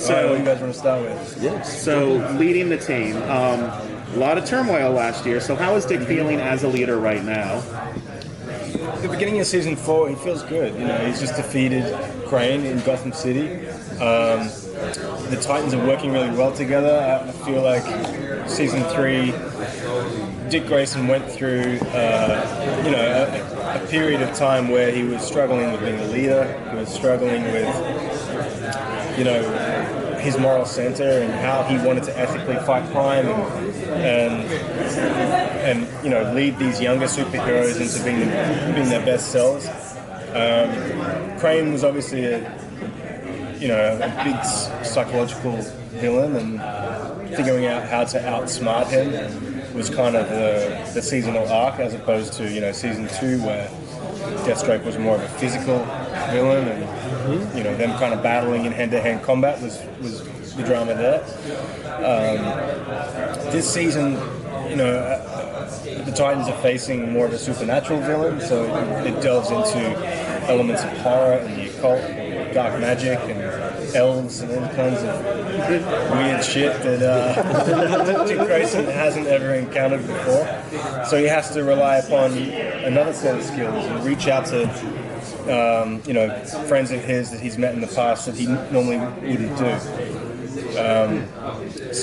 So, what do you guys want to start with? Yes. So, leading the team, a lot of turmoil last year. So, how is Dick feeling as a leader right now? At the beginning of season 4, he feels good. You know, he's just defeated Crane in Gotham City. The Titans are working really well together. I feel like season 3, Dick Grayson went through, a period of time where he was struggling with being a leader. He was struggling with, his moral center and how he wanted to ethically fight crime and lead these younger superheroes into being their best selves. Crane was obviously a big psychological villain, and figuring out how to outsmart him was kind of the seasonal arc, as opposed to season 2 where Deathstroke was more of a physical villain, and them kind of battling in hand-to-hand combat was the drama there. This season, the Titans are facing more of a supernatural villain, so it delves into elements of horror and the occult, dark magic, and elves and all kinds of weird shit that Dick Grayson hasn't ever encountered before. So he has to rely upon another set of skills and reach out to friends of his that he's met in the past that he normally wouldn't do. He's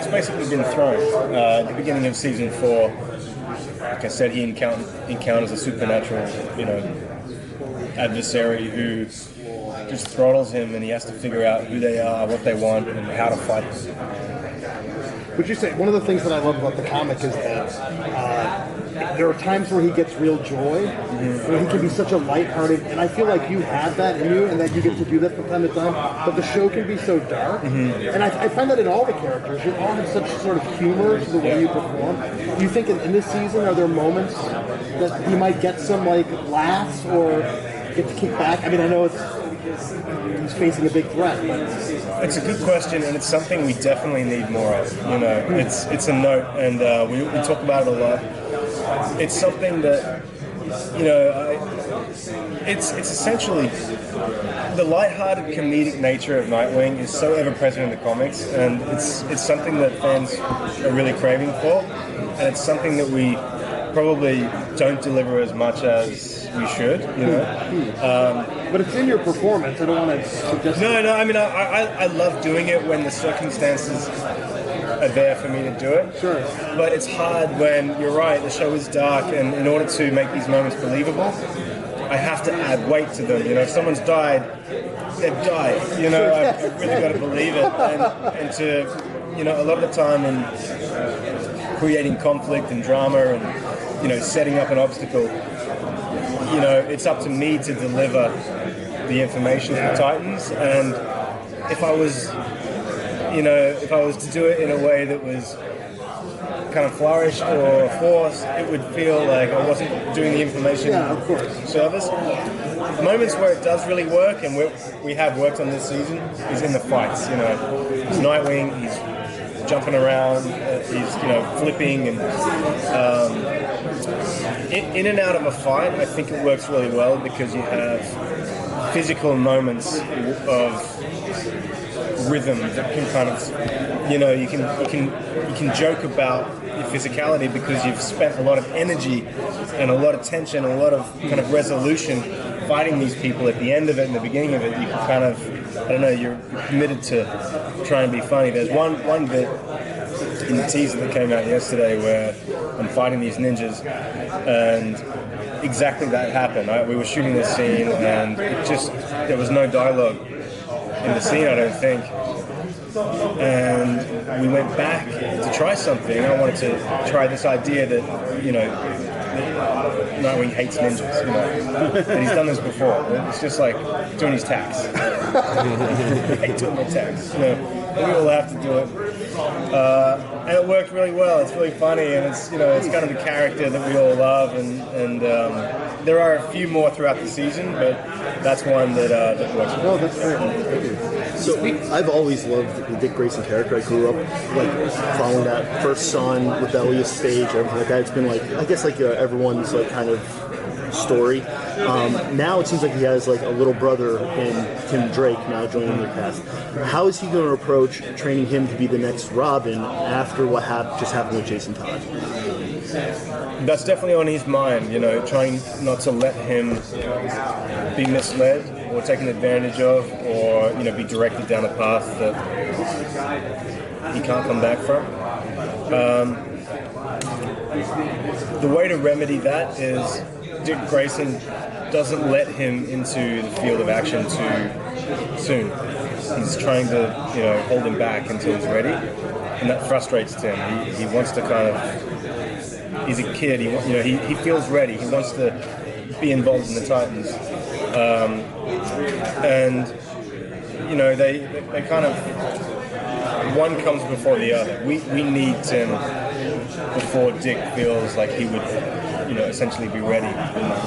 basically been thrown. At the beginning of season 4, like I said, he encounters a supernatural, adversary who just throttles him, and he has to figure out who they are, what they want, and how to fight them. Would you say one of the things that I love about the comic is that there are times where he gets real joy, where he can be such a lighthearted, and I feel like you have that in you, and that you get to do that from time to time. But the show can be so dark, and I find that in all the characters, you all have such sort of humor to the way you perform. Do you think in this season are there moments that you might get some laughs or get to kick back? I mean, I know he's facing a big threat, but it's a good question, and it's something we definitely need more of. It's a note, and we talk about it a lot. It's something that it's essentially the lighthearted comedic nature of Nightwing is so ever present in the comics, and it's something that fans are really craving for, and it's something that we probably don't deliver as much as we should, But it's in your performance. I don't want to suggest... No, I mean, I love doing it when the circumstances are there for me to do it. Sure. But it's hard when, you're right, the show is dark, and in order to make these moments believable, I have to add weight to them. If someone's died, they've died. I've really got to believe it. And to, a lot of the time in creating conflict and drama and, setting up an obstacle, it's up to me to deliver the information to the Titans. And if I was to do it in a way that was kind of flourished or forced, it would feel like I wasn't doing the information service. Moments where it does really work, and we have worked on this season, is in the fights. It's Nightwing, he's jumping around, he's flipping, and in and out of a fight, I think it works really well because you have physical moments of rhythm that can kind of, you can joke about your physicality because you've spent a lot of energy and a lot of tension, a lot of kind of resolution fighting these people. At the end of it and the beginning of it, you can kind of, you're committed to try and be funny. There's one bit in the teaser that came out yesterday where I'm fighting these ninjas, and exactly that happened. We were shooting this scene, and there was no dialogue in the scene, I don't think. And we went back to try something. I wanted to try this idea that, Nightwing hates ninjas, and he's done this before. It's just like doing his tax. I hate doing my tax. We all have to do it. And it worked really well. It's really funny, and it's kind of a character that we all love, and there are a few more throughout the season, but that's one that works. Oh, that's great. Thank you. So I've always loved the Dick Grayson character. I grew up following that. First saw on rebellious stage, everything like that. It's been everyone's kind of story. Now it seems like he has like a little brother in Tim Drake now joining the cast. How is he going to approach training him to be the next Robin after what just happened with Jason Todd? That's definitely on his mind, trying not to let him be misled or taken advantage of, or be directed down a path that he can't come back from. The way to remedy that is Dick Grayson doesn't let him into the field of action too soon. He's trying to hold him back until he's ready, and that frustrates Tim. He wants to kind of, he's a kid, he feels ready, he wants to be involved in the Titans. They kind of, one comes before the other. We need Tim before Dick feels like he would, essentially be ready.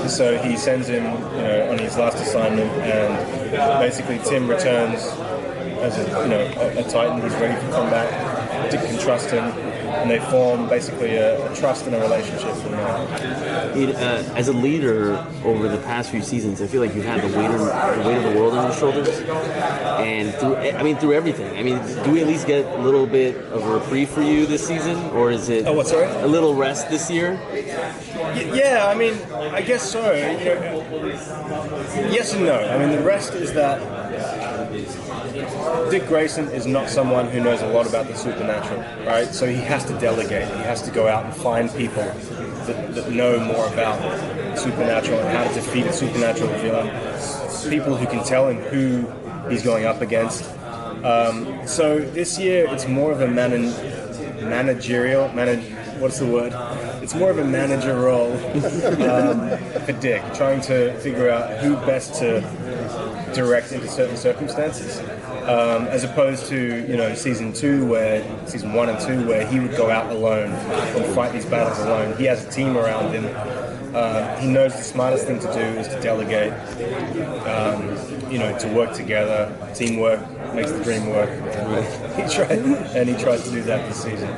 So he sends him, on his last assignment, and basically Tim returns as a Titan. He's ready for combat. Dick can trust him, and they form basically a trust and a relationship from there. As a leader over the past few seasons, I feel like you've had the weight of the world on your shoulders, and through everything. Do we at least get a little bit of a reprieve for you this season, or is it a little rest this year? Yeah, I guess so. Yes and no. The rest is that Dick Grayson is not someone who knows a lot about the supernatural, right? So he has to delegate. He has to go out and find people that know more about supernatural and how to defeat a supernatural villain. People who can tell him who he's going up against. So this year it's more of a It's more of a manager role for Dick, trying to figure out who best to direct into certain circumstances, as opposed to season 1 and 2, where he would go out alone and fight these battles alone. He has a team around him. He knows the smartest thing to do is to delegate, to work together. Teamwork makes the dream work. He tries to do that this season.